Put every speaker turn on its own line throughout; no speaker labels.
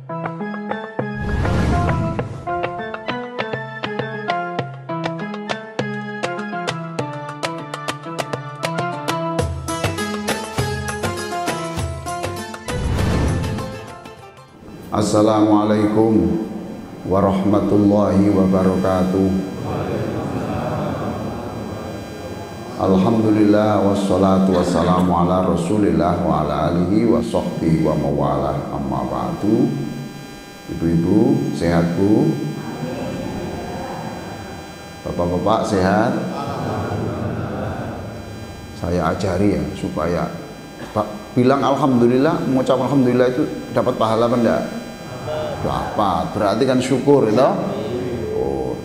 Assalamualaikum warahmatullahi wabarakatuh. Alhamdulillah wassalatu wassalamu ala rasulillah wa ala alihi wa sahbihi wa mawalah, amma ba'du. Ibu-ibu sehat bu? Bapak-bapak sehat? Saya ajari ya supaya bilang alhamdulillah, mengucap alhamdulillah itu dapat pahala apa enggak? Dapat, berarti kan syukur itu. Oh.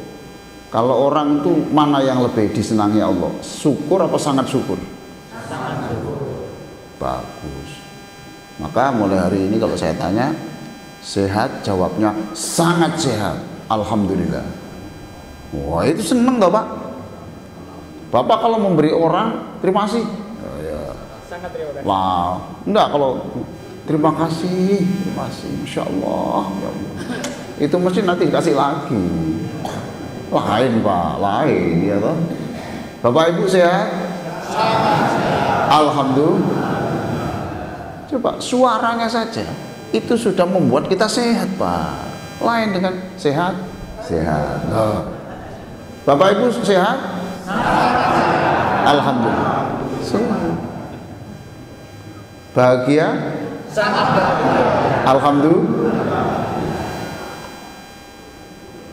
Kalau orang itu mana yang lebih disenangi Allah? Syukur apa sangat syukur? Sangat syukur. Bagus. Maka mulai hari ini kalau saya tanya sehat, jawabnya sangat sehat. Alhamdulillah. Wah itu seneng toh Pak. Bapak kalau memberi orang terima kasih. Oh, ya. Sangat terima kasih. Wow. Enggak kalau terima kasih, Masya Allah, ya Allah. Itu mesti nanti dikasih lagi. Lain Pak, lain ya toh. Bapak Ibu sehat? Alhamdulillah. Coba suaranya saja itu sudah membuat kita sehat Pak. Lain dengan sehat, sehat. Nah. Bapak Ibu sehat? Alhamdulillah. Sehat. Bahagia? Sangat bahagia. Alhamdulillah.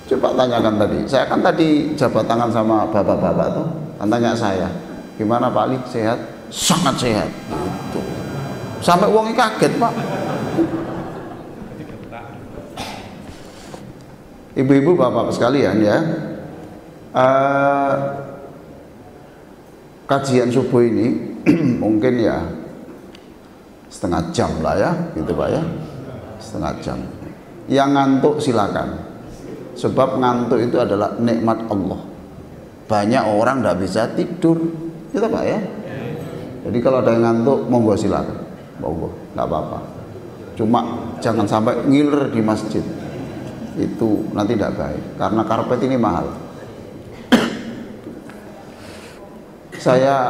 Coba tanyakan tadi. Saya kan tadi jabat tangan sama bapak-bapak tuh. Kan tanya saya, gimana Pak Ali sehat? Sangat sehat. Gitu. Sampai uangnya kaget Pak. Ibu-ibu bapak sekalian ya. Kajian subuh ini mungkin ya setengah jam lah ya, gitu Pak ya, setengah jam. Yang ngantuk silakan, sebab ngantuk itu adalah nikmat Allah. Banyak orang tidak bisa tidur, gitu Pak ya. Jadi kalau ada yang ngantuk, monggo silakan, monggo, nggak apa-apa. Cuma jangan sampai ngiler di masjid, itu nanti tidak baik, karena karpet ini mahal. Saya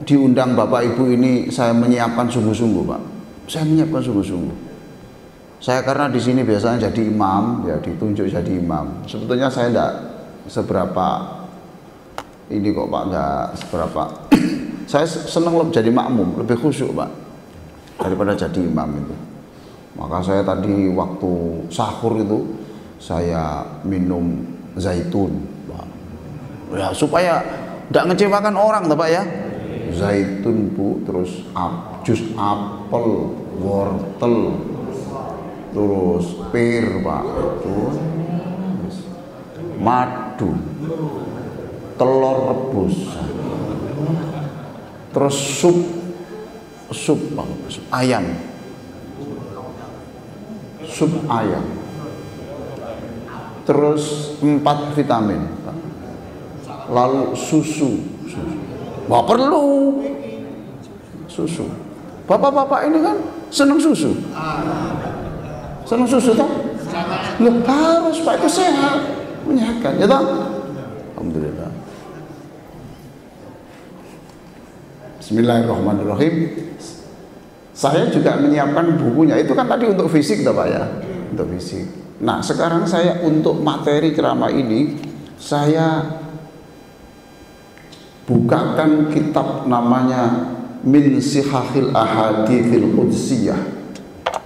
diundang Bapak Ibu ini, saya menyiapkan sungguh-sungguh Pak. Saya menyiapkan sungguh-sungguh. Saya karena di sini biasanya jadi imam, ya ditunjuk jadi imam. Sebetulnya saya tidak seberapa ini kok Pak, enggak seberapa. Saya senang lebih jadi makmum, lebih khusyuk Pak daripada jadi imam itu. Maka saya tadi waktu sahur itu saya minum zaitun Pak. Ya supaya tidak ngecewakan orang Pak ya. Zaitun bu, terus jus apel, wortel, terus pir Pak, itu madu, telur rebus, terus sup Pak, ayam, sup ayam, terus 4 vitamin Pak. Lalu susu. Wah perlu susu. Bapak-bapak ini kan senang susu. Senang susu toh? Loh harus Pak, itu sehat, menyehatkan ya toh? Alhamdulillah. Bismillahirrahmanirrahim. Saya juga menyiapkan bukunya. Itu kan tadi untuk fisik toh Pak ya? Untuk fisik. Nah sekarang saya untuk materi ceramah ini saya bukakan kitab namanya Min Sihahil Ahadithil Qudsiyah,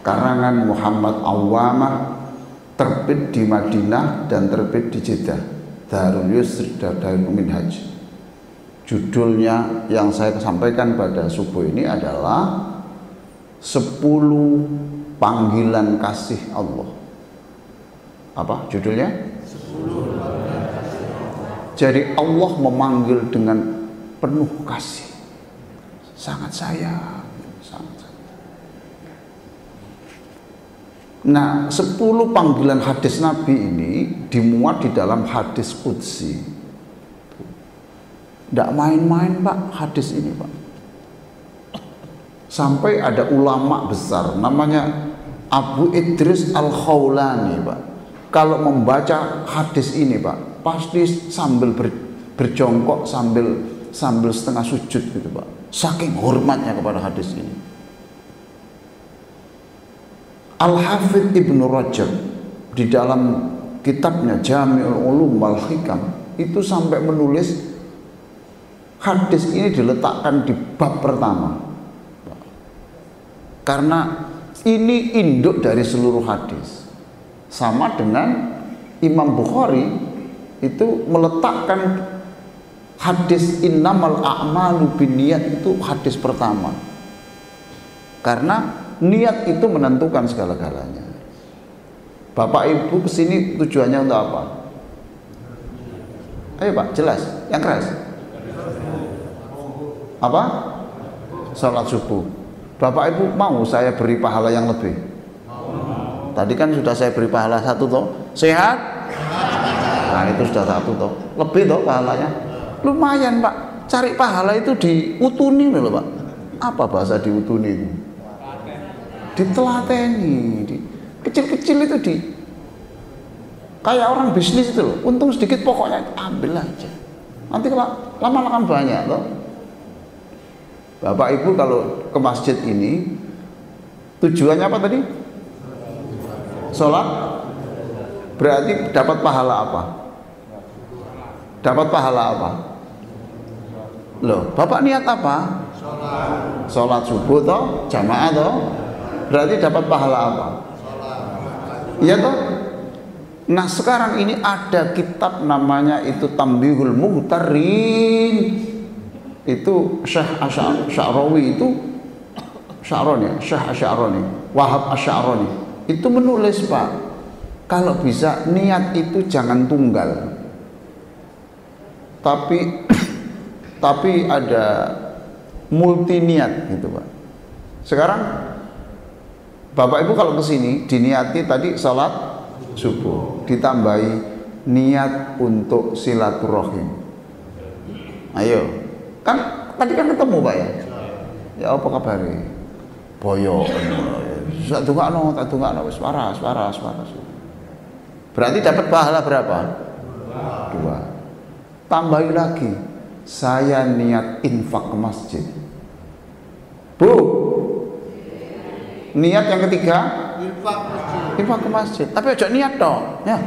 karangan Muhammad Awwamah, terbit di Madinah dan terbit di Jeddah, Darul Yusr dan Darul Minhaj. Judulnya yang saya sampaikan pada subuh ini adalah 10 panggilan kasih Allah. Apa judulnya? 10. Jadi Allah memanggil dengan penuh kasih, sangat sayang, sangat sayang. Nah 10 panggilan hadis Nabi ini dimuat di dalam hadis qudsi. Tidak main-main Pak hadis ini Pak. Sampai ada ulama besar namanya Abu Idris Al-Khawlani, Pak, kalau membaca hadis ini, Pak, pasti sambil berjongkok, sambil setengah sujud gitu, Pak. Saking hormatnya kepada hadis ini. Al-Hafidh Ibnu Rajab di dalam kitabnya Jami'ul Ulum wal Hikam itu sampai menulis hadis ini diletakkan di bab pertama, karena ini induk dari seluruh hadis. Sama dengan Imam Bukhari itu meletakkan hadis innamal a'malu binniyat itu hadis pertama, karena niat itu menentukan segala-galanya. Bapak Ibu kesini tujuannya untuk apa? Ayo Pak, jelas, yang keras. Apa? Salat subuh. Bapak Ibu mau saya beri pahala yang lebih? Tadi kan sudah saya beri pahala satu toh, sehat. Nah itu sudah satu toh, lebih toh pahalanya. Lumayan Pak, cari pahala itu diutuni loh Pak. Apa bahasa diutuni itu? Ditelateni, kecil-kecil itu kayak orang bisnis itu loh, untung sedikit pokoknya ambil aja. Nanti lama-lama kan banyak loh. Bapak Ibu kalau ke masjid ini tujuannya apa tadi? Sholat. Berarti dapat pahala apa? Dapat pahala apa? Loh, Bapak niat apa? Sholat subuh toh, jamaah toh. Berarti dapat pahala apa? Iya toh? Nah sekarang ini ada kitab namanya itu Tambihul Mughtarin. Itu Syekh Asy'arawi itu Syekh Asy'arani, Wahab Asy'arani itu menulis Pak, kalau bisa niat itu jangan tunggal, tapi ada multi niat gitu Pak. Sekarang Bapak Ibu kalau kesini diniati tadi salat subuh, ditambahi niat untuk silaturahim. Ayo, kan tadi kan ketemu Pak ya. Ya apa kabar? Boyo. Tak dungakno wis waras. Berarti dapat pahala berapa? 2. Tambahi lagi, saya niat infak ke masjid. Bu, niat yang ketiga infak ke masjid. Tapi aja niat dong ya.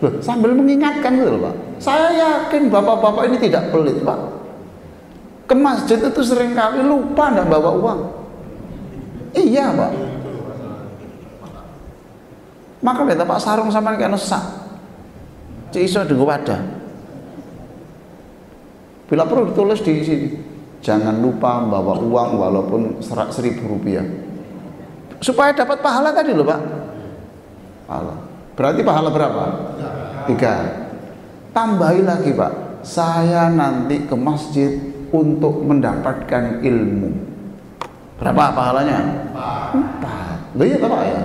Loh, sambil mengingatkan gitu loh Pak. Saya yakin bapak-bapak ini tidak pelit Pak. Ke masjid itu seringkali lupa ndak bawa uang. Iya Pak. Maka beta Pak sarung sama kayak nesak. Cik iso dengan wadah. Bila perlu ditulis di sini, jangan lupa membawa uang walaupun 1.000 rupiah. Supaya dapat pahala tadi loh Pak. Pahala. Berarti pahala berapa? 3. Tambahi lagi Pak, saya nanti ke masjid untuk mendapatkan ilmu. Berapa pahalanya? 4. Loh iya Pak ya?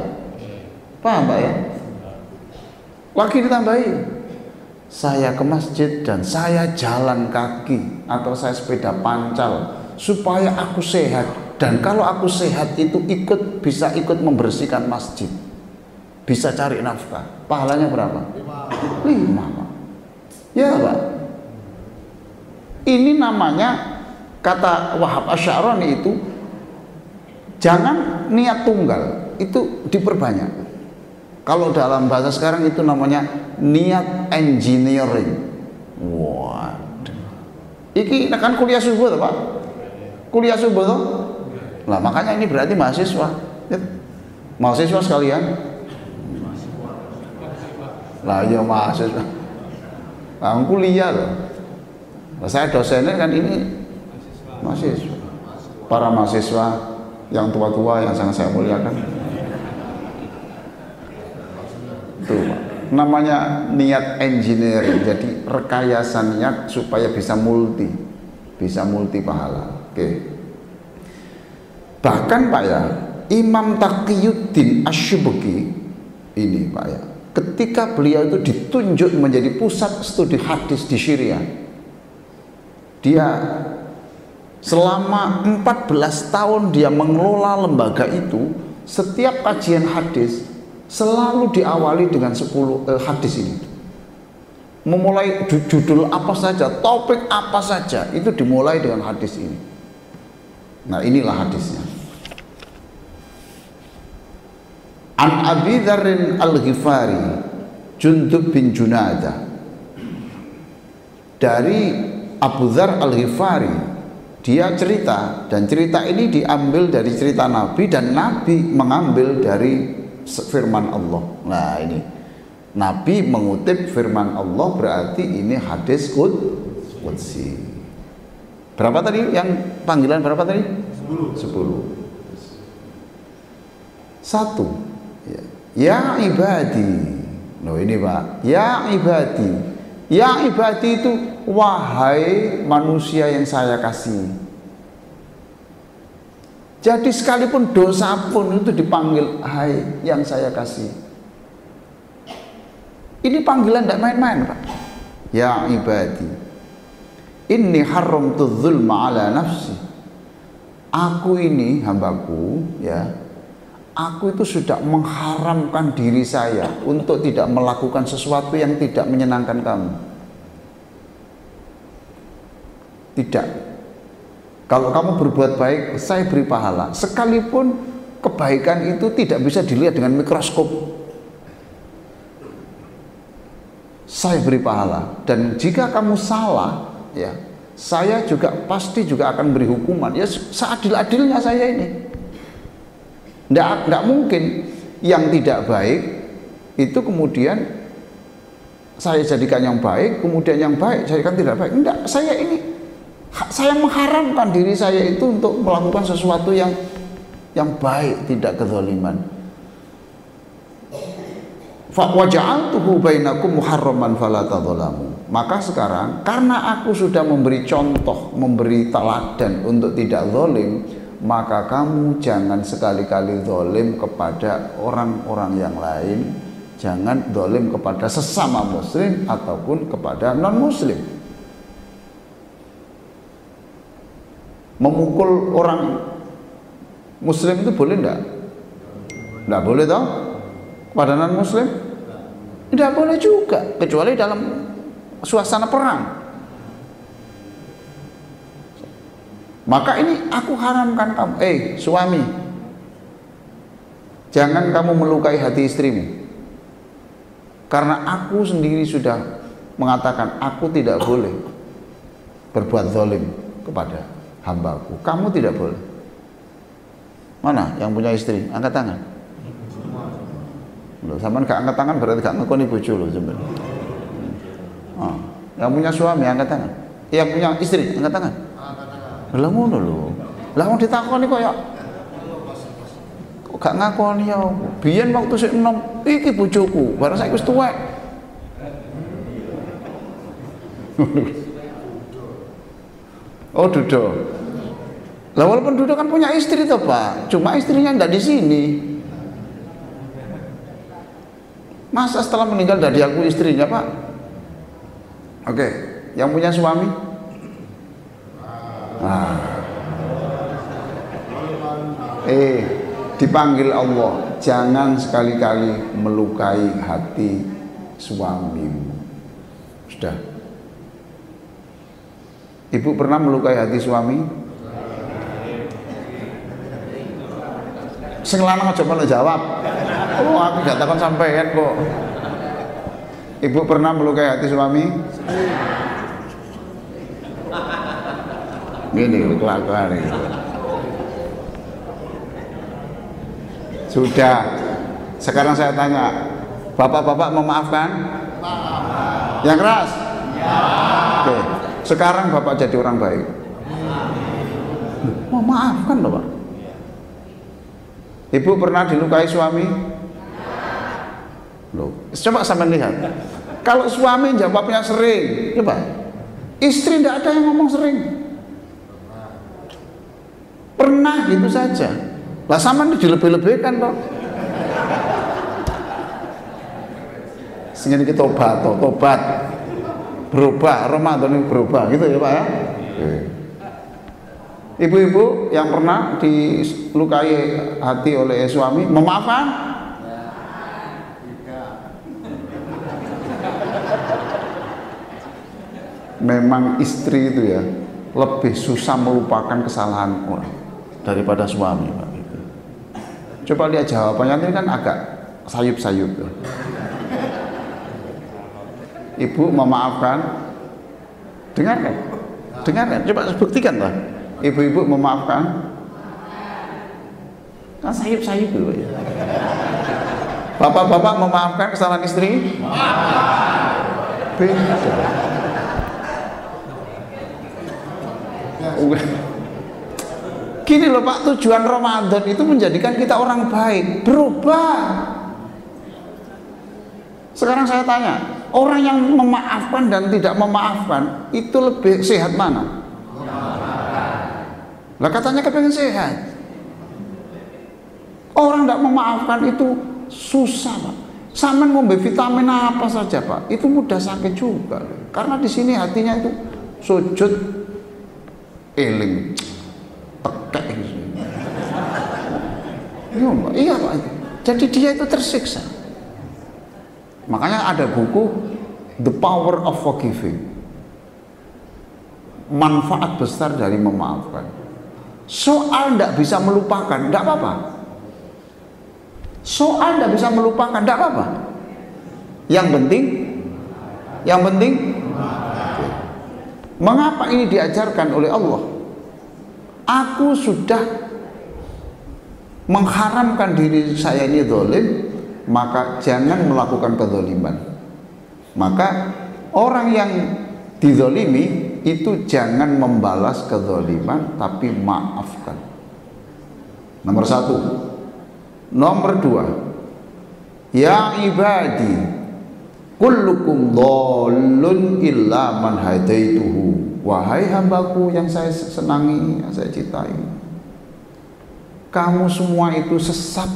Paham Pak ya? Lagi ditambahi, saya ke masjid dan saya jalan kaki atau saya sepeda pancal supaya aku sehat, dan kalau aku sehat itu bisa ikut membersihkan masjid, bisa cari nafkah. Pahalanya berapa? 5 Pak. Ya Pak. Ini namanya, kata Wahab Asy'arani itu, jangan niat tunggal, itu diperbanyak. Kalau dalam bahasa sekarang itu namanya niat engineering. Waduh. Iki kan kuliah subuh tuh Pak. Kuliah subuh tuh. Lah makanya ini berarti mahasiswa. Mahasiswa sekalian. Lah ya mahasiswa. Lah kuliah loh. Nah, saya dosennya kan ini mahasiswa. Para mahasiswa yang tua-tua yang sangat saya muliakan. Tuh, namanya niat engineering. Jadi rekayasa niat supaya bisa multi pahala. Oke. Bahkan Pak ya, Imam Taqiyuddin Asy-Syibki ini Pak ya, ketika beliau itu ditunjuk menjadi pusat studi hadis di Syria, dia selama 14 tahun dia mengelola lembaga itu, setiap kajian hadis selalu diawali dengan 10 hadis ini. Memulai judul apa saja, topik apa saja, itu dimulai dengan hadis ini. Nah, inilah hadisnya. An Abi Dzarrin Al-Ghifari, Jundub bin Junadah. Dari Abu Dzar Al-Ghifari, dia cerita, dan cerita ini diambil dari cerita Nabi, dan Nabi mengambil dari firman Allah. Nah, ini Nabi mengutip firman Allah, berarti ini hadis qudsi. Berapa tadi yang panggilan, berapa tadi? 10. 1. Ya ibadi. Loh, ini Pak. Ya ibadi. Ya ibadi itu wahai manusia yang saya kasih. Jadi sekalipun dosa pun itu dipanggil hai yang saya kasih. Ini panggilan tidak main-main, Pak. Ya ibadi, inni haramtu dzulma ala nafsi. Aku ini hambaku, ya. Aku itu sudah mengharamkan diri saya untuk tidak melakukan sesuatu yang tidak menyenangkan kamu. Tidak. Kalau kamu berbuat baik, saya beri pahala. Sekalipun kebaikan itu tidak bisa dilihat dengan mikroskop, saya beri pahala. Dan jika kamu salah, ya, saya juga pasti juga akan beri hukuman. Ya, seadil-adilnya saya ini. Nggak mungkin yang tidak baik itu kemudian saya jadikan yang baik, kemudian yang baik jadikan tidak baik. Enggak, saya mengharamkan diri saya itu untuk melakukan sesuatu yang baik, tidak kezaliman. Fa waja'altuhu bainakum muharraman fala tadzalamu. Maka sekarang karena aku sudah memberi contoh, memberi teladan untuk tidak zalim, maka kamu jangan sekali-kali zalim kepada orang-orang yang lain, jangan zalim kepada sesama muslim ataupun kepada non muslim. Memukul orang muslim itu boleh enggak? Enggak boleh toh? Kepada non muslim? Tidak boleh juga, kecuali dalam suasana perang. Maka ini aku haramkan kamu, suami, jangan kamu melukai hati istrimu, karena aku sendiri sudah mengatakan aku tidak boleh berbuat zalim kepada hambaku. Kamu tidak boleh. Mana yang punya istri? Angkat tangan. Loh, sampean gak angkat tangan berarti gak ngakoni bojo lho sampean. Yang punya suami angkat tangan. Yang punya istri angkat tangan. Lah ngono lho. Lah wong ditakoni kok ya kok gak ngakoni ya. Biyen waktu sik enom iki bojoku, bareng saiki wis tuwek. Oh, Dudo. Lah walaupun Dudo kan punya istri toh, Pak. Cuma istrinya enggak di sini. Masa setelah meninggal dari aku istrinya, Pak? Oke, yang punya suami? Dipanggil Allah, jangan sekali-kali melukai hati suamimu. Sudah. Ibu pernah melukai hati suami? Sing lanang aja malah jawab. Oh, aku gak takon sampean kok. Ibu pernah melukai hati suami? Gini kelakuan ini. Sudah. Sekarang saya tanya, bapak-bapak memaafkan? Yang keras? Ya. Oke. Sekarang bapak jadi orang baik. Memaafkan loh, Pak. Ibu pernah dilukai suami? Loh, coba sampean lihat. Kalau suami jawabnya sering, coba. Istri tidak ada yang ngomong sering. Pernah gitu saja. Lah sampean dilebih-lebihkan toh. Sehingga kita tobat. Berubah, Ramadan ini berubah gitu ya, Pak ya. Ibu-ibu yang pernah dilukai hati oleh suami, memaafkan? Memang istri itu ya lebih susah melupakan kesalahan orang daripada suami, Pak. Coba lihat jawabannya, ini kan agak sayup-sayup tuh. Ibu memaafkan, dengarkan, coba buktikan lah. Ibu-ibu memaafkan, kan sayup-sayup dulu ya. Bapak-bapak memaafkan kesalahan istri? Beda. Gini loh Pak, tujuan Ramadan itu menjadikan kita orang baik, berubah. Sekarang saya tanya, orang yang memaafkan dan tidak memaafkan itu lebih sehat mana? Lah katanya kepengen sehat. Orang tidak memaafkan itu susah Pak. Sama ngombe vitamin apa saja Pak, itu mudah sakit juga. Karena di sini hatinya itu sujud eling. Iya Pak, jadi dia itu tersiksa. Makanya ada buku The Power of Forgiving, manfaat besar dari memaafkan. Soal tidak bisa melupakan, tidak apa-apa. Soal tidak bisa melupakan, tidak apa-apa. Yang penting mengapa ini diajarkan oleh Allah? Aku sudah mengharamkan diri saya ini zalim, maka jangan melakukan kezaliman. Maka orang yang dizalimi itu jangan membalas kezaliman, tapi maafkan. Nomor satu. Nomor dua, ya ibadi kullukum dhallun illa man hadaituhu. Wahai hambaku yang saya senangi, yang saya cintai, kamu semua itu sesat.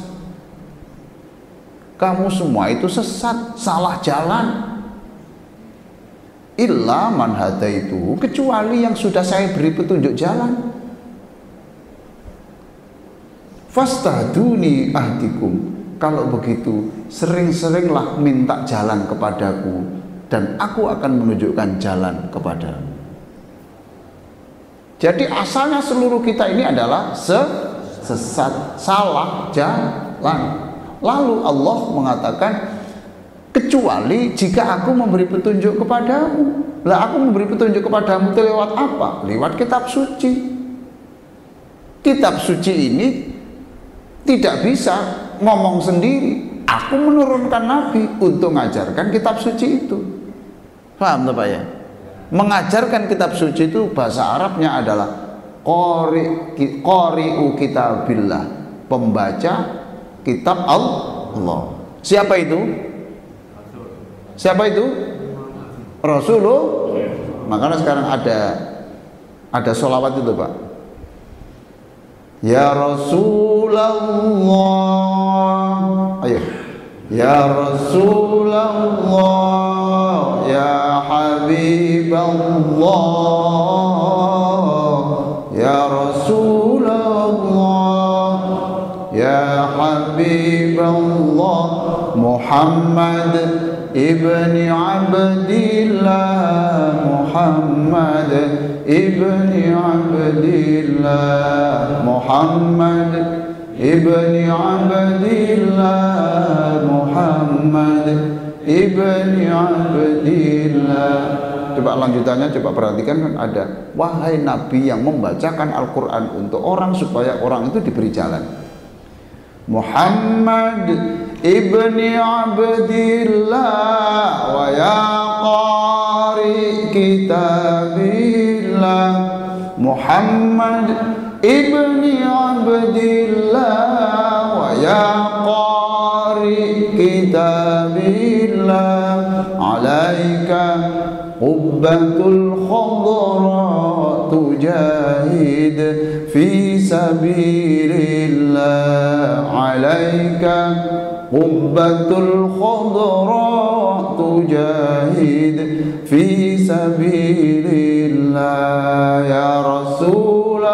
Kamu semua itu sesat, salah jalan. Illa man hadaituhu, kecuali yang sudah saya beri petunjuk jalan. Fastahduni ahdikum. Kalau begitu, sering-seringlah minta jalan kepadaku, dan aku akan menunjukkan jalan kepadamu. Jadi asalnya seluruh kita ini adalah sesat, salah jalan. Lalu Allah mengatakan, kecuali jika aku memberi petunjuk kepadamu. Lah aku memberi petunjuk kepadamu itu lewat apa? Lewat kitab suci. Kitab suci ini tidak bisa ngomong sendiri. Aku menurunkan Nabi untuk mengajarkan kitab suci itu. Paham tak Pak ya? Mengajarkan kitab suci itu bahasa Arabnya adalah qari'u kitabillah, pembaca kitab Allah. Siapa itu? Siapa itu? Rasulullah. Makanya sekarang ada sholawat itu Pak. Ya Rasulullah, ayo. Ya Rasulullah, ya Habiballah, ya Rasulullah, ya Habiballah, Muhammad ibni Abdillah, Muhammad ibni Abdillah, Muhammad ibni Abdillah, Muhammad ibni Abdillah. Coba lanjutannya, coba perhatikan, kan ada wahai Nabi yang membacakan Al-Quran untuk orang supaya orang itu diberi jalan. Muhammad ibni Abdillah wa ya qari kitabillah, Muhammad ibni Abdillah wa ya qari kitabillah, alaika qubbatul khadra tujahid fi sabilillah, alaika qubbatul khadra tujahid fi sabilillah, ya Rasulullah,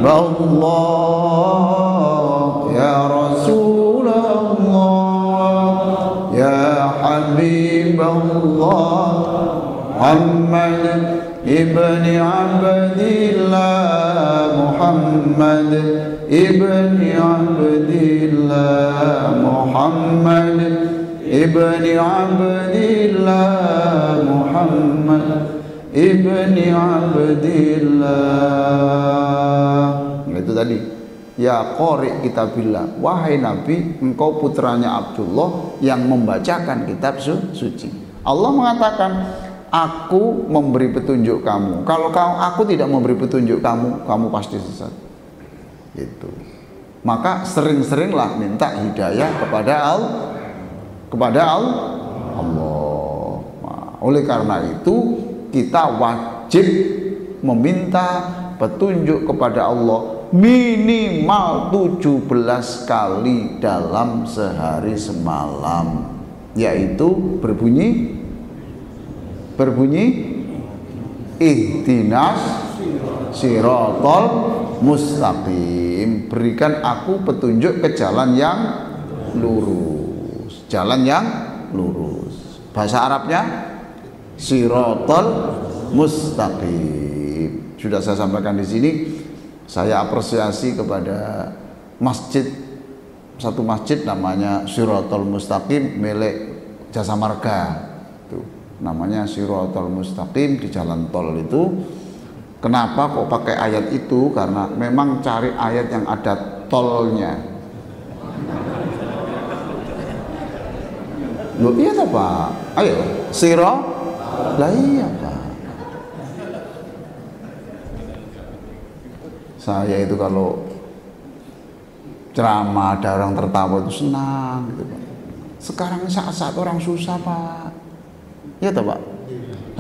Allah, ya Rasulullah, ya Habibullah, Muhammad ibni Abdillah, Muhammad ibni Abdillah, Muhammad ibni Abdillah, Muhammad ibni Abdillah. Itu tadi, ya qari kitabillah, wahai Nabi, engkau putranya Abdullah yang membacakan kitab suci. Allah mengatakan, aku memberi petunjuk kamu. Kalau aku tidak memberi petunjuk kamu, kamu pasti sesat. Itu. Maka sering-seringlah minta hidayah kepada Allah. Nah, oleh karena itu kita wajib meminta petunjuk kepada Allah minimal 17 kali dalam sehari semalam, yaitu berbunyi ihdinas siratal mustaqim, berikan aku petunjuk ke jalan yang lurus, jalan yang lurus. Bahasa Arabnya siratal mustaqim. Sudah saya sampaikan di sini. Saya apresiasi kepada masjid, satu masjid namanya Siratal Mustaqim milik Jasa Marga. Tuh, namanya Siratal Mustaqim di jalan tol itu. Kenapa kok pakai ayat itu? Karena memang cari ayat yang ada tolnya. Loh iya toh Pak? Ayo, Siro. Lah iya Pak. Saya itu kalau ceramah ada orang tertawa itu senang gitu Pak. Sekarang saat-saat orang susah Pak. Ya toh Pak?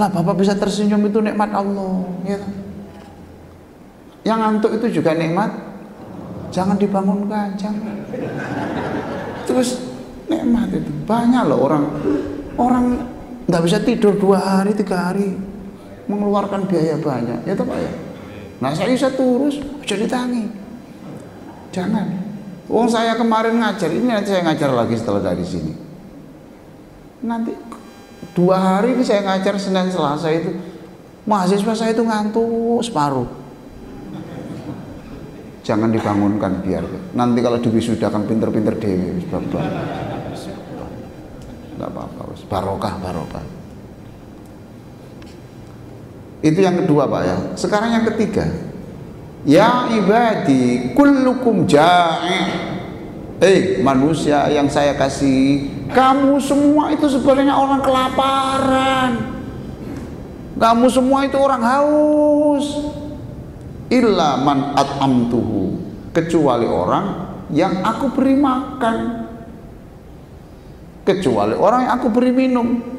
Lah Bapak bisa tersenyum itu nikmat Allah, ya toh? Yang ngantuk itu juga nikmat. Jangan dibangunkan, jangan. Terus nikmat itu banyak loh orang nggak bisa tidur 2 hari 3 hari, mengeluarkan biaya banyak, ya toh Pak ya. Nah saya bisa turus, jadi tangi. Jangan. Wong saya kemarin ngajar, ini nanti saya ngajar lagi setelah dari sini. Nanti 2 hari ini saya ngajar Senin Selasa itu, mahasiswa saya itu ngantuk separuh. Jangan dibangunkan biar nanti kalau diwisudakan pinter-pinter dewi, nggak apa-apa, barokah. Itu yang kedua Pak ya. Sekarang yang ketiga, ya ibadi kullukum ja'i. Manusia yang saya kasih, kamu semua itu sebenarnya orang kelaparan. Kamu semua itu orang haus. Illa man at'amtuhu, kecuali orang yang aku beri makan, kecuali orang yang aku beri minum.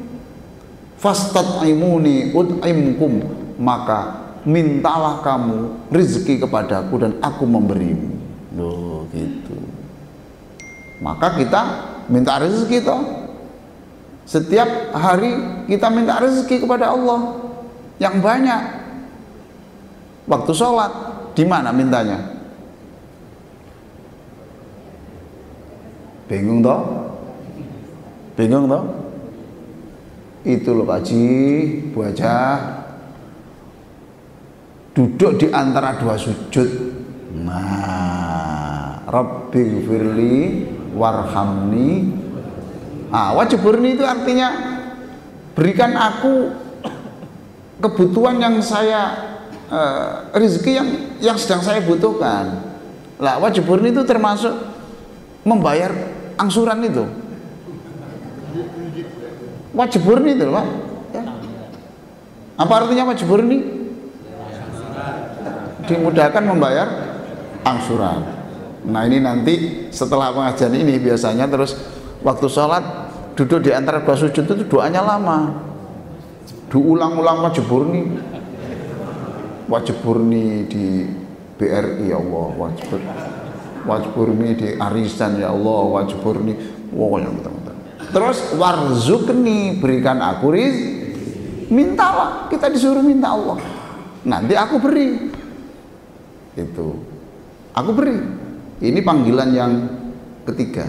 Fastat'imuni ut'imkum, maka mintalah kamu rezeki kepadaku dan aku memberimu. Loh gitu. Maka kita minta rezeki toh. Setiap hari kita minta rezeki kepada Allah yang banyak. Waktu sholat di mana mintanya? Bingung toh? Itu loh Pak Haji, Bu Haja, duduk di antara 2 sujud. Nah, Rabbighfirli warhamni. Wajburni itu artinya berikan aku kebutuhan yang saya rezeki yang sedang saya butuhkan. Lah wajburni itu termasuk membayar angsuran itu. Wajburni itu Pak ya. Apa artinya wajburni? Dimudahkan membayar angsuran. Nah ini nanti setelah pengajian ini biasanya terus waktu sholat duduk di antara 2 sujud itu doanya lama, diulang-ulang wajburni di BRI ya Allah, wajburni di arisan ya Allah, wajburni pokoknya. Terus warzukni, berikan aku Mintalah, kita disuruh minta Allah. Nanti aku beri. Itu. Aku beri. Ini panggilan yang ketiga.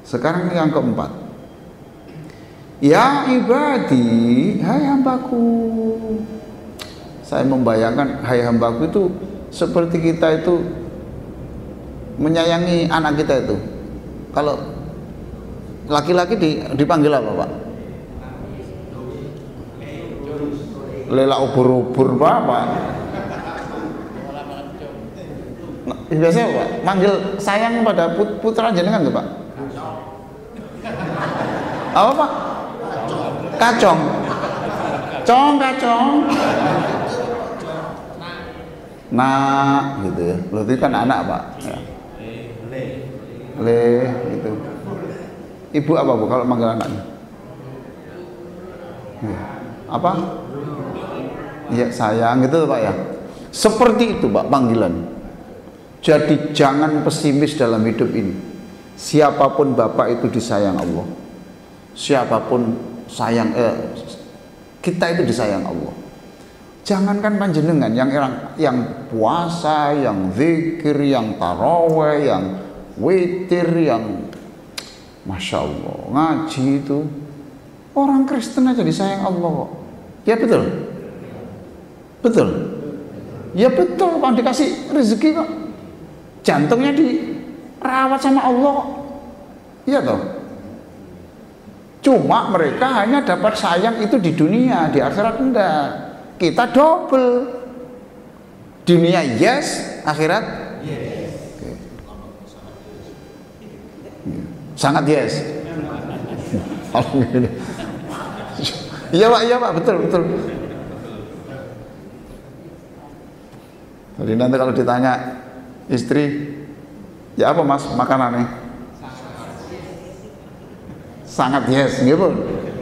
Sekarang yang keempat. Ya ibadi, hai hambaku. Saya membayangkan hai hambaku itu seperti kita itu menyayangi anak kita itu. Kalau laki-laki dipanggil apa, Pak? Lela ubur-ubur apa? Nah, biasanya Pak, manggil sayang pada putra jenengan tuh Pak? Apa Pak? Kacong. Kacong. Nah, gitu ya. Berarti kan anak Pak. Ya. Le, gitu. Ibu apa Bu kalau manggil anaknya? Ya. Apa? Ya sayang gitu Pak ya. Seperti itu Pak panggilan. Jadi jangan pesimis dalam hidup ini. Siapapun Bapak itu disayang Allah. Siapapun kita itu disayang Allah. Jangankan panjenengan yang puasa, yang zikir, yang taraweh, yang witir, yang Masya Allah ngaji itu orang Kristen aja disayang Allah. Ya betul. Betul. Ya betul Pak, dikasih rezeki kok. Jantungnya dirawat sama Allah. Iya toh. Cuma mereka hanya dapat sayang itu di dunia, di akhirat enggak. Kita double. Dunia yes, akhirat yes. Okay. Sangat yes. Iya Pak, betul. Jadi nanti kalau ditanya istri, ya apa Mas makanannya? Sangat yes, gitu.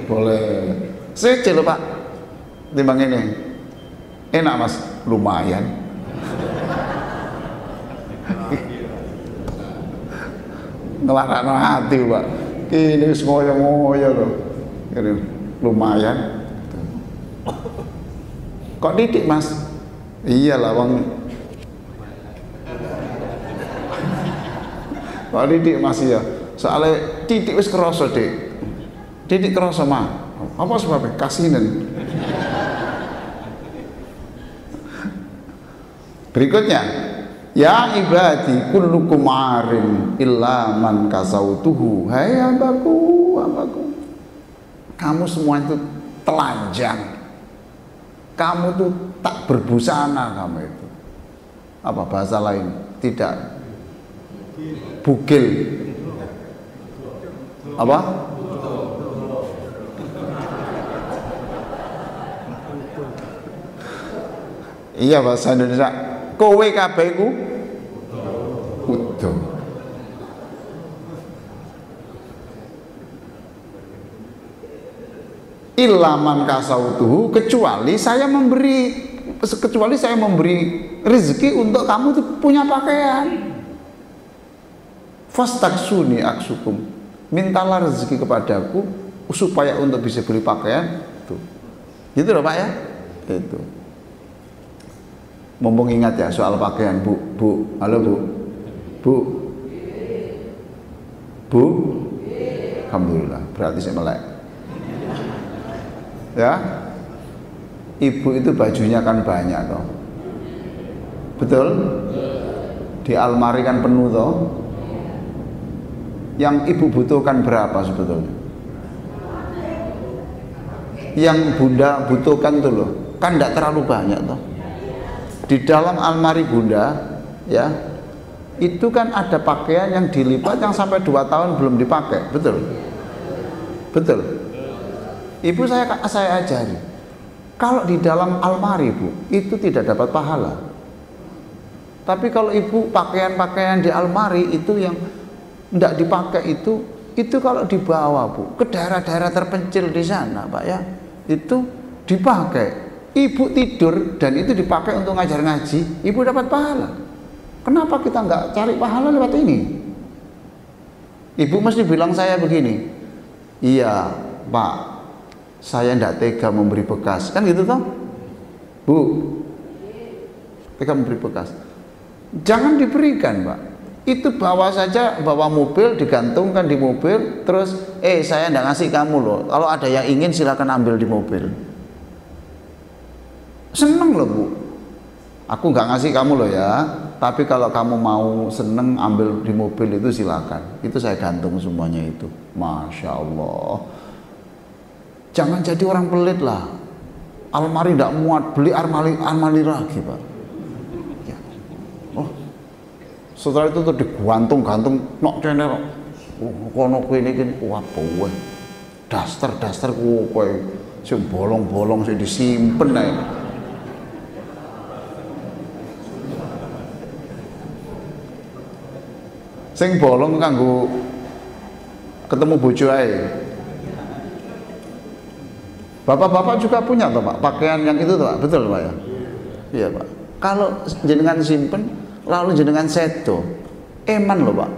Boleh. Secil Pak. Timbang ini. Enak Mas, lumayan. Ngelarakno hati Pak. Kini wis ngoyo-ngoyo lho. Lumayan. Kok didik Mas? Iyalah wong. Kok didik Mas ya? Soalnya didik wis kerasa, Dik. Didik kerasa mah. Apa sebabnya? Kasinan. Berikutnya, ya ibadi kullukum arin illa man kasautuhu. Hai hambaku. Kamu semua itu telanjang. Kamu tuh tak berbusana kamu itu. Apa bahasa lain? Tidak. Bugil. Apa? Iya bahasa Indonesia. Kowe kabeh iku utuh. Ilaman kasautuhu, kecuali saya memberi rezeki untuk kamu itu punya pakaian. Fastaksuni aksukum, mintalah rezeki kepadaku supaya untuk bisa beli pakaian. Tuh. Gitu loh Pak ya. Itu. Mumpung ingat ya soal pakaian, Bu. Halo Bu. Bu. Alhamdulillah, berarti saya melek. Ya. Ibu itu bajunya kan banyak toh. Betul? Di almari kan penuh toh. Yang ibu butuhkan berapa sebetulnya? Yang bunda butuhkan tuh loh, kan tidak terlalu banyak toh. Di dalam almari bunda, ya, itu kan ada pakaian yang dilipat yang sampai 2 tahun belum dipakai, betul? Betul. Ibu saya ajari, kalau di dalam almari Bu, itu tidak dapat pahala. Tapi kalau ibu pakaian-pakaian di almari itu yang tidak dipakai itu kalau dibawa Bu ke daerah-daerah terpencil di sana Pak ya, itu dipakai. Ibu tidur dan itu dipakai untuk ngajar ngaji, ibu dapat pahala. Kenapa kita nggak cari pahala lewat ini? Ibu mesti bilang saya begini, iya Pak, saya tidak tega memberi bekas, kan gitu toh Bu, tega memberi bekas, jangan diberikan Pak. Itu bawa saja, bawa mobil, digantungkan di mobil, terus saya tidak ngasih kamu loh, kalau ada yang ingin silakan ambil di mobil. Seneng loh Bu, aku nggak ngasih kamu loh ya, tapi kalau kamu mau seneng ambil di mobil itu silakan, itu saya gantung semuanya itu. Masya Allah, jangan jadi orang pelit lah, almari tidak muat, beli almari lagi Pak. Ya. Oh, setelah itu tuh digantung-gantung, nok channel, kono ini wah bawa, daster kowe, si bolong-bolong si disimpen aja. Sing bolong kanggo ketemu bojo ae. Bapak-bapak juga punya toh Pak, pakaian yang itu toh Pak, betul Pak ya? Iya Pak. Kalau jenengan simpen, lalu jenengan seto, eman loh Pak,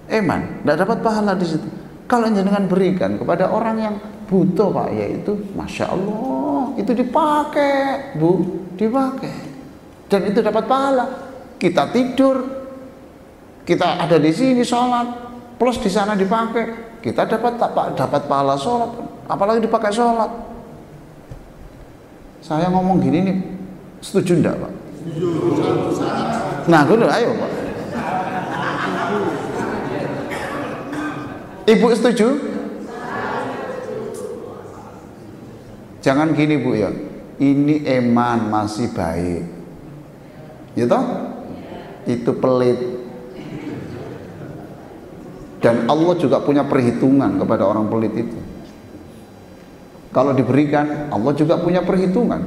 eman, tidak dapat pahala di situ. Kalau jenengan berikan kepada orang yang butuh Pak, yaitu Masya Allah, itu dipakai Bu, dipakai, dan itu dapat pahala. Kita tidur, kita ada di sini sholat, plus di sana dipakai, kita dapat pahala sholat, apalagi dipakai sholat. Saya ngomong gini nih, setuju enggak Pak? Setuju. Nah, gue ayo Pak. Ibu setuju? Jangan gini Bu ya, ini eman masih baik, ya toh? Itu pelit. Dan Allah juga punya perhitungan kepada orang pelit itu. Kalau diberikan, Allah juga punya perhitungan.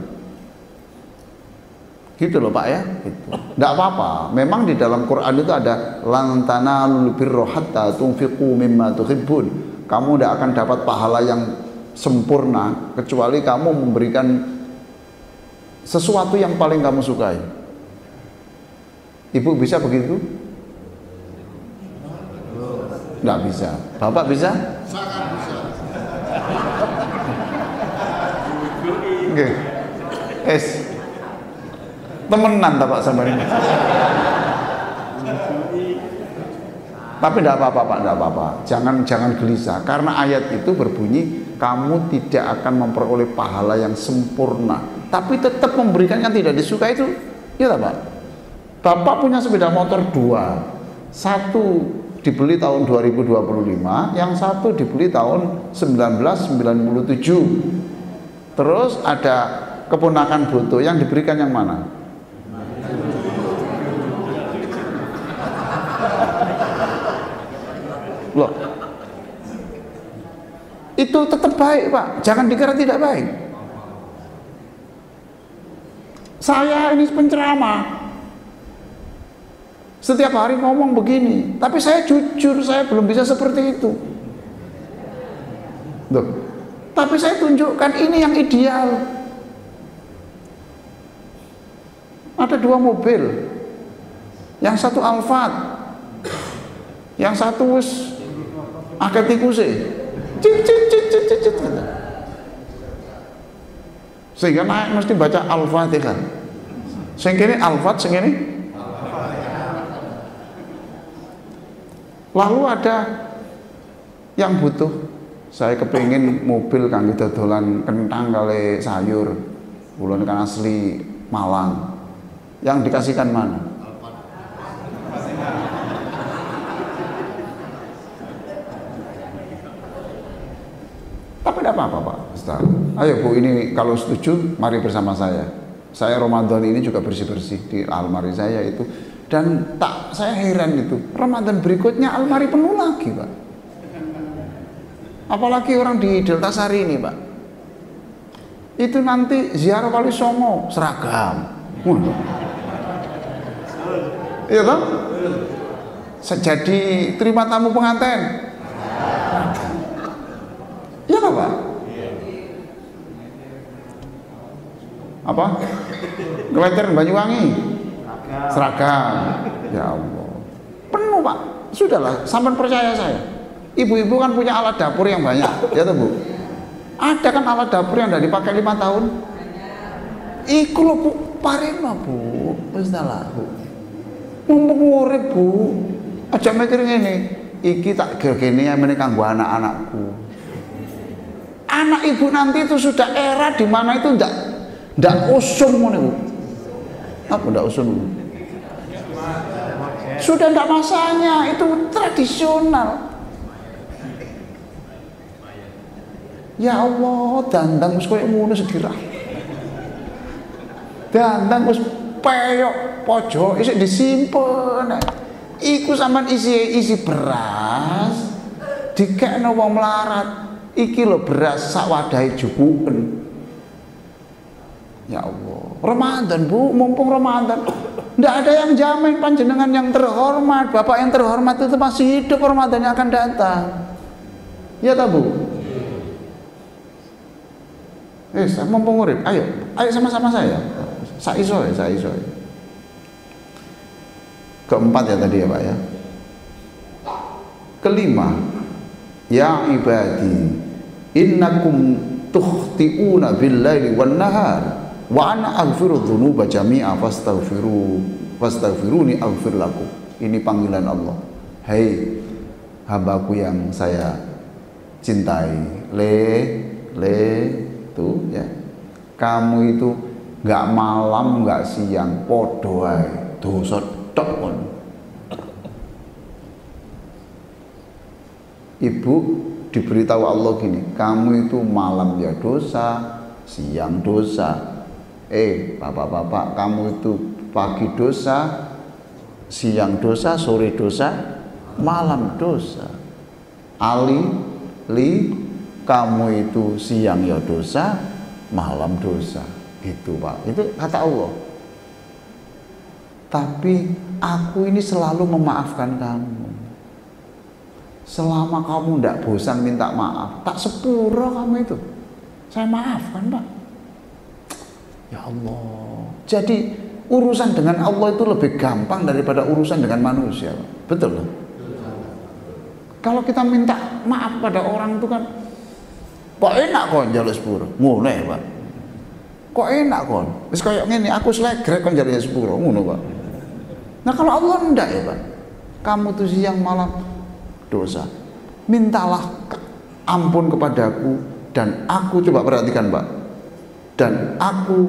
Gitu loh Pak ya. Gitu. Tidak apa-apa. Memang di dalam Quran itu ada lan tanalul birra hatta tunfiqu mimma tuhibbun. Kamu tidak akan dapat pahala yang sempurna kecuali kamu memberikan sesuatu yang paling kamu sukai. Ibu bisa begitu? Nggak bisa. Bapak bisa? Sangat bisa. Oke. Temenan tak Pak sama ini. Tapi tidak apa-apa Pak, tidak apa-apa. Jangan gelisah, karena ayat itu berbunyi kamu tidak akan memperoleh pahala yang sempurna, tapi tetap memberikan yang tidak disukai itu. Iya tak Pak? Bapak punya sepeda motor 2, satu dibeli tahun 2025, yang satu dibeli tahun 1997. Terus ada keponakan Boto, yang diberikan yang mana? Loh, itu tetap baik Pak, jangan dikira tidak baik. Saya ini penceramah, setiap hari ngomong begini, tapi saya jujur, saya belum bisa seperti itu. Loh, tapi saya tunjukkan ini yang ideal. Ada 2 mobil, yang satu Alphard, yang satu wis akeh tikuse, sehingga naik mesti baca Al-Fatihah. Sing kene Alphard, sing kene. Lalu ada yang butuh, saya kepingin mobil kanggo dodolan kentang kali sayur, bulan kan asli Malang. Yang dikasihkan mana? Tapi tidak apa-apa Pak Ustaz. Ayo Bu, ini kalau setuju mari bersama saya. Saya Ramadan ini juga bersih-bersih di almari saya itu. Dan saya heran itu, Ramadan berikutnya almari penuh lagi Pak. Apalagi orang di Delta Sari ini Pak, itu nanti ziarah Wali Songo seragam. Iya kan? Jadi terima tamu pengantin. Iya kan Pak? Apa? Kelancaran Banyuwangi seragam. Ya Allah, penuh Pak. Sudahlah, sampean percaya saya. Ibu-ibu kan punya alat dapur yang banyak, ya toh Bu? Ada kan alat dapur yang udah dipakai 5 tahun? Iku lho Bu, parema Bu. Wis lah Bu. Mumpung urip Bu. Aja mikir ngene. Iki tak gene amene kanggo anak-anakku. Anak ibu nanti itu sudah era di mana itu ndak usum ngono Bu. Apa ndak usum? Sudah ndak masanya, itu tradisional. Ya Allah, dandang wis koyo ngono segera. Dandang wis peyok pojok isih disimpen. Iku sampean isi beras dikekno wong melarat. Iki lho beras sak wadahe jupuken. Ya Allah, Ramadan Bu, mumpung Ramadan. Ndak ada yang jamin panjenengan yang terhormat, Bapak yang terhormat itu masih hidup Ramadan yang akan datang. Ya ta Bu? Mumpung urip, ayo sama-sama saya. Saiso. Keempat ya tadi ya Pak ya. Kelima, ya ibadi, innakum tukhti'una bil-laili wan-nahar wa ana aghfiru dzunuba jami'a fastaghfiruni aghfir lakum. Ini panggilan Allah. Hei hambaku yang saya cintai, tuh ya. Kamu itu nggak malam nggak siang podo ae dosa tok kon. Ibu diberitahu Allah gini, kamu itu malam ya dosa, siang dosa. Bapak-bapak, kamu itu pagi dosa, siang dosa, sore dosa, malam dosa. Kamu itu siang ya dosa, malam dosa. Gitu Pak, itu kata Allah. Tapi aku ini selalu memaafkan kamu. Selama kamu tidak bosan minta maaf, tak sepuro kamu itu, saya maafkan Pak. Ya Allah. Jadi urusan dengan Allah itu lebih gampang daripada urusan dengan manusia Pak. Betul loh. Kalau kita minta maaf pada orang itu kan, kok enak kon njaluk sepuro, ngono ya Pak. Kok enak kon, wis koyo ngene aku slegrek kon njaluk sepuro, ngono Pak. Nah kalau Allah ndak ya Pak, kamu tuh siang malam dosa, mintalah ampun kepadaku dan aku, coba perhatikan Pak, dan aku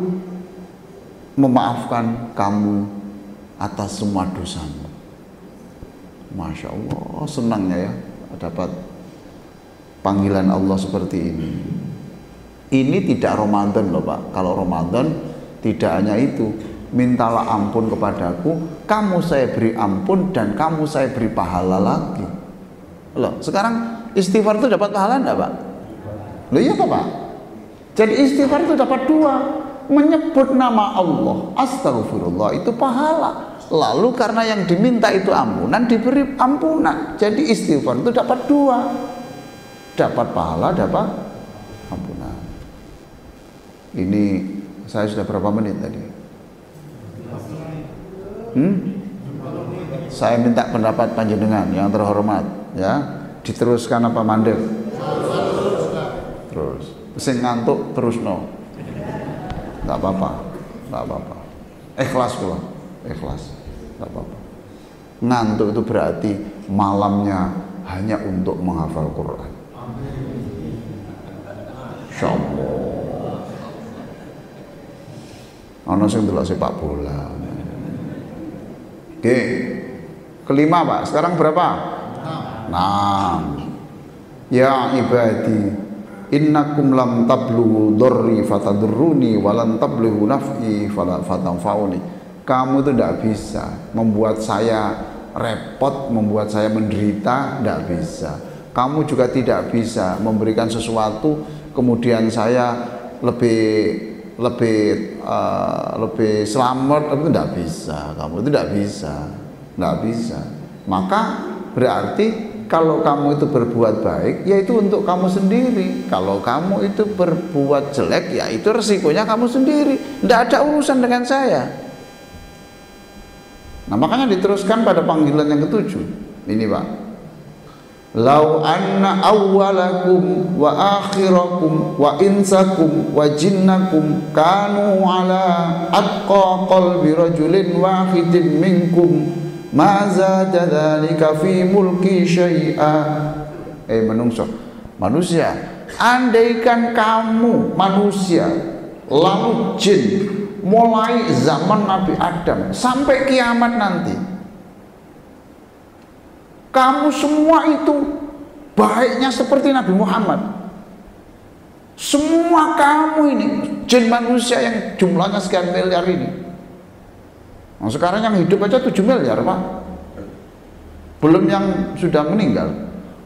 memaafkan kamu atas semua dosamu. Masya Allah, senangnya ya dapat panggilan Allah seperti ini. Ini tidak Ramadan loh Pak. Kalau Ramadan tidak hanya itu, mintalah ampun kepadaku, kamu saya beri ampun dan kamu saya beri pahala lagi. Loh, sekarang istighfar itu dapat pahala enggak Pak? Loh iya Pak. Jadi istighfar itu dapat dua, menyebut nama Allah, astagfirullah, itu pahala. Lalu karena yang diminta itu ampunan, diberi ampunan. Jadi istighfar itu dapat dua, dapat pahala, dapat ampunan. Ini saya sudah berapa menit tadi? Saya minta pendapat panjenengan yang terhormat, ya. Diteruskan apa mandek? Terus. Sing ngantuk terus no. Enggak apa-apa. Enggak apa-apa. Ikhlas kula. Ikhlas. Enggak apa-apa. Ngantuk itu berarti malamnya hanya untuk menghafal Quran. Insyaallah. Ana sing delok sepak bola. Oke. Kelima Pak, sekarang berapa? 6. Ya ibadi, innakum lam tablughu dhurri fatadurruni wa lan tablughu naf'i fatanfa'uni. Kamu itu tidak bisa membuat saya repot, membuat saya menderita, tidak bisa. Kamu juga tidak bisa memberikan sesuatu kemudian saya lebih selamat, itu tidak bisa. Kamu itu tidak bisa. Maka berarti kalau kamu itu berbuat baik, ya itu untuk kamu sendiri. Kalau kamu itu berbuat jelek, ya itu resikonya kamu sendiri. Tidak ada urusan dengan saya. Nah makanya diteruskan pada panggilan yang ketujuh. Ini Pak, Lau anna awwalakum wa akhirakum wa insakum wa jinnakum kanu ala atqa qalbi rajulin wahidin minkum ma zada dzalika fi mulki syai'a. Manusia, andaikan kamu manusia lalu jin mulai zaman Nabi Adam sampai kiamat nanti, kamu semua itu baiknya seperti Nabi Muhammad. Semua kamu ini jin manusia yang jumlahnya sekian miliar ini. Nah, sekarang yang hidup aja 7 miliar Pak. Belum yang sudah meninggal,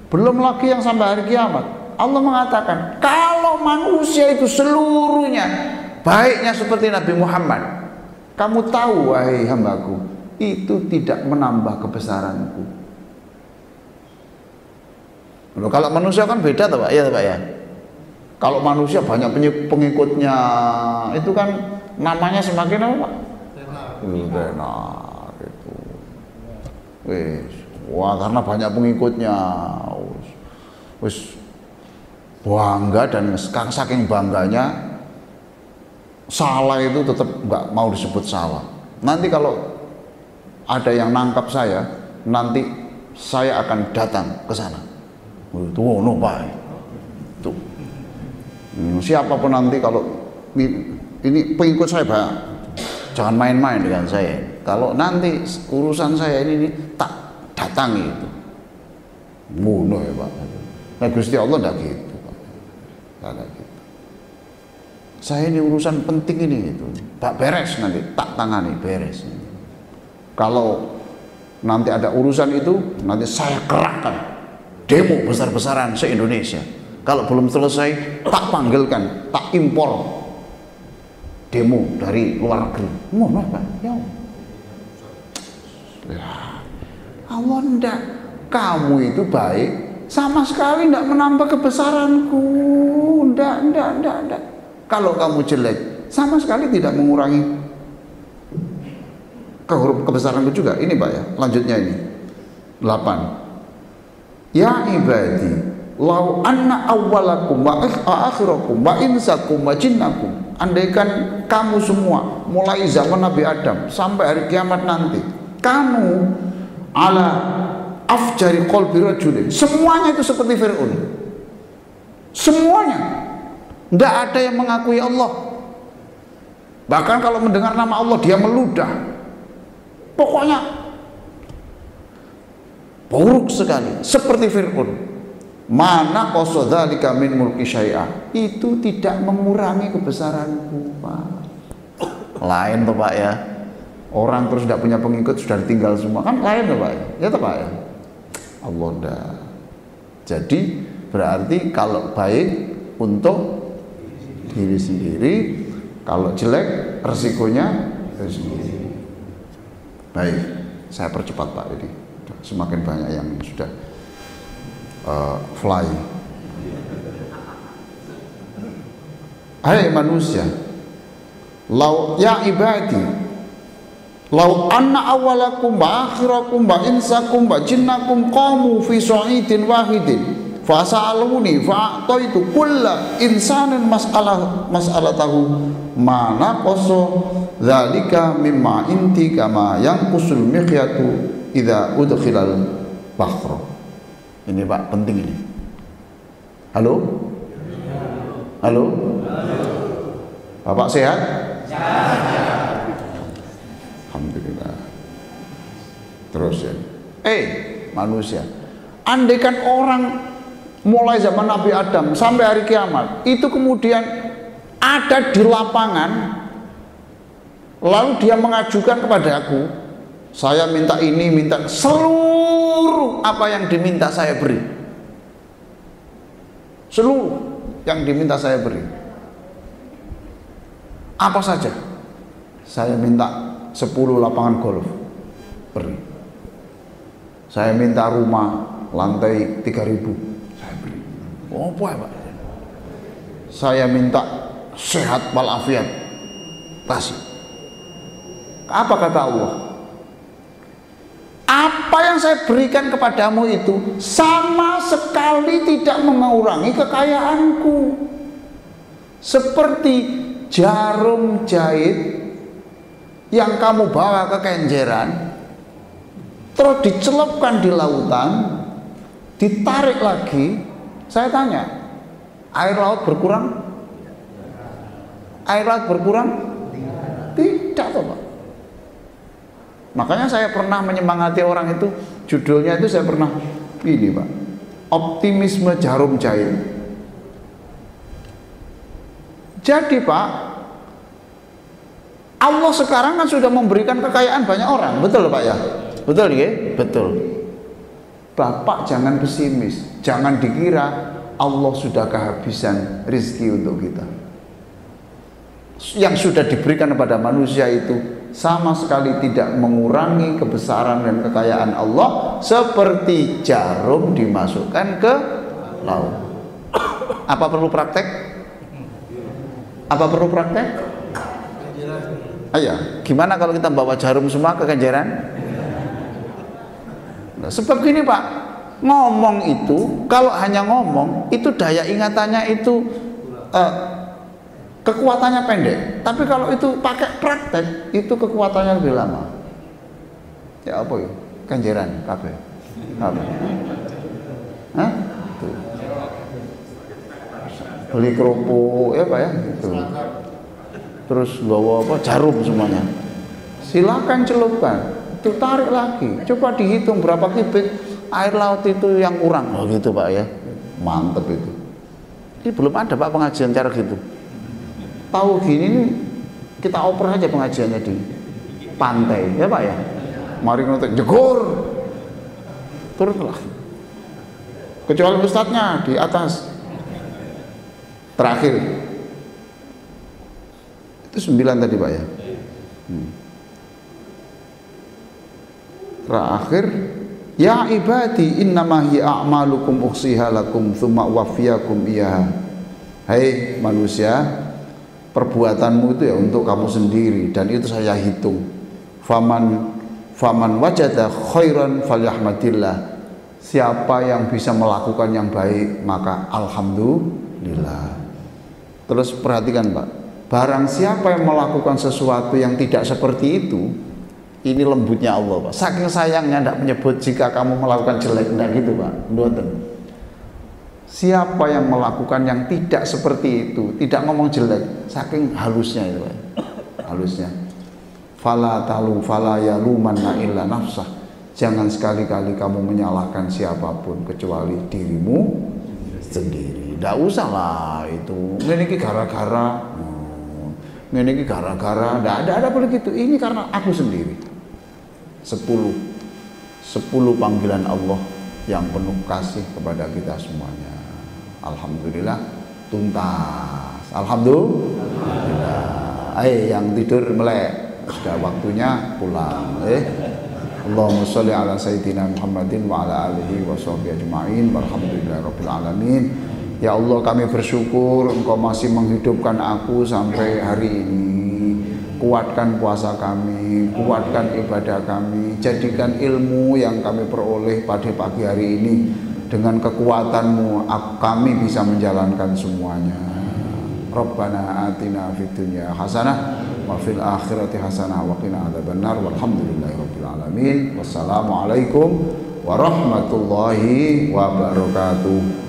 belum lagi yang sampai hari kiamat. Allah mengatakan kalau manusia itu seluruhnya baiknya seperti Nabi Muhammad, kamu tahu wahai hambaku, itu tidak menambah kebesaranku. Loh, kalau manusia kan beda tuh Pak, iya Pak ya. Kalau manusia banyak pengikutnya, itu kan namanya semakin apa Pak? Tenar itu. Wah, karena banyak pengikutnya, wis bangga, dan saking bangganya salah itu tetap nggak mau disebut salah. Nanti kalau ada yang nangkap saya, nanti saya akan datang ke sana. Tuh, no Pak. Tuh. Siapapun nanti kalau ini pengikut saya Pak, jangan main-main dengan saya. Kalau nanti urusan saya ini tak datangi itu. Ngono ya Pak. Nah, Gusti Allah enggak gitu Pak. Enggak gitu. Saya ini urusan penting ini itu. Pak beres nanti tak tangani, beres. Kalau nanti ada urusan itu, nanti saya kerahkan demo besar-besaran se-Indonesia. Kalau belum selesai, tak panggilkan, tak impor demo dari luar negeri. Ngono Pak. Ya. Allah enggak, kamu itu baik sama sekali enggak menambah kebesaranku. Enggak. Kalau kamu jelek sama sekali tidak mengurangi kebesaranku juga. Ini Pak ya, lanjutnya ini 8. Ya ibadi, lau anna awwalakum wa akhirakum wa insakum wa jinnakum, andaikan kamu semua mulai zaman Nabi Adam sampai hari kiamat nanti, kamu ala afjari qalbi rajulin, semuanya itu seperti Fir'aun. Semuanya, tidak ada yang mengakui Allah. Bahkan kalau mendengar nama Allah dia meludah. Pokoknya buruk sekali, seperti Fir'aun. Mana qasadzalika min mulki syai'a, itu tidak mengurangi kebesaranku Pak. Lain tuh Pak ya, orang terus tidak punya pengikut sudah ditinggal semua, kan lain tuh Pak ya tuh Pak ya. Allah enggak. Jadi berarti kalau baik untuk diri sendiri, kalau jelek resikonya diri sendiri. Baik, saya percepat Pak ini. Semakin banyak yang sudah fly. Hai manusia, lau ya ibadi, lau anna awalakum wa akhirakum wa insakum wa jinnakum qamu fi sa'idin wahidin fa sa'aluni fa a'taitu kulla insanin mas'alatahu ma naqasa dzalika mimma inti kama yanqusul miqyatu idza udkhilal bahr. Ini Pak penting ini. Halo? Halo? Bapak sehat? Alhamdulillah. Terus ya. Manusia. Andaikan orang mulai zaman Nabi Adam sampai hari kiamat itu kemudian ada di lapangan, lalu dia mengajukan kepada aku, saya minta ini, minta seluruh apa yang diminta saya beri. Seluruh yang diminta saya beri. Apa saja? Saya minta 10 lapangan golf, beri. Saya minta rumah lantai 3.000, saya beri. Oh, apa ya Pak? Saya minta sehat walafiat, kasih. Apa kata Allah? apa yang saya berikan kepadamu itu sama sekali tidak mengurangi kekayaanku. Seperti jarum jahit yang kamu bawa ke kenjeran, terus dicelupkan di lautan, ditarik lagi. Saya tanya, air laut berkurang? Air laut berkurang? Tidak toh Pak. Makanya saya pernah menyemangati orang itu, judulnya itu saya pernah ini Pak, optimisme jarum jahit. Jadi Pak, Allah sekarang kan sudah memberikan kekayaan banyak orang, betul Pak ya? Betul ya? Betul. Bapak jangan pesimis, jangan dikira Allah sudah kehabisan rezeki untuk kita. Yang sudah diberikan kepada manusia itu sama sekali tidak mengurangi kebesaran dan kekayaan Allah, seperti jarum dimasukkan ke laut. Apa perlu praktek? Apa perlu praktek? Ayo, gimana kalau kita bawa jarum semua ke kenjeran? Nah, sebab gini Pak, ngomong itu, kalau hanya ngomong itu daya ingatannya itu kekuatannya pendek, tapi kalau itu pakai praktek itu kekuatannya lebih lama. Ya apa ya? Kenjeran kabeh. Apa? Hah? Tuh. Beli kerupuk ya Pak ya, gitu. Terus bawa apa? Jarum semuanya. Silakan celupkan, itu tarik lagi. Coba dihitung berapa kubik air laut itu yang kurang. Oh gitu Pak ya. Mantep itu. Ini belum ada Pak pengajian cara gitu. Tahu gini nih, kita oper aja pengajiannya di pantai ya Pak ya. Mari nonton jegur, turunlah. Kecuali ustadznya di atas. Terakhir itu 9 tadi Pak ya. Terakhir, ya ibadi innama hiya a'malukum ukhsiha lakum tsumma uwaffiyakum iyaha. Hai manusia, perbuatanmu itu ya untuk kamu sendiri dan itu saya hitung. Faman wajada khairan falyahmadillah. Siapa yang bisa melakukan yang baik maka alhamdulillah. Terus perhatikan Pak, barang siapa yang melakukan sesuatu yang tidak seperti itu, ini lembutnya Allah Pak. Saking sayangnya tidak menyebut jika kamu melakukan jelek, tidak gitu Pak. Mboten. Siapa yang melakukan yang tidak seperti itu, tidak ngomong jelek, saking halusnya itu Pak. Halusnya. Fala talu fala yalumanna illa nafsah. Jangan sekali-kali kamu menyalahkan siapapun kecuali dirimu sendiri. Tidak usah lah itu. Ini gara-gara. Ini gara-gara. Tidak ada boleh gitu. Ini karena aku sendiri. 10 panggilan Allah yang penuh kasih kepada kita semuanya. Alhamdulillah tuntas. Alhamdulillah. Yang tidur melek. Sudah waktunya pulang. Allahumma sholli ala sayyidina Muhammadin wa ala alihi wa sahbihi ajma'in walhamdulillahirabbil alamin. Ya Allah, kami bersyukur Engkau masih menghidupkan aku sampai hari ini. Kuatkan puasa kami, kuatkan ibadah kami, jadikan ilmu yang kami peroleh pada pagi hari ini dengan kekuatanmu kami bisa menjalankan semuanya. Rabbana atina fid dunya hasanah wa fil akhirati hasanah wa qina adzabannar walhamdulillahirabbil alamin. Wassalamualaikum warahmatullahi wabarakatuh.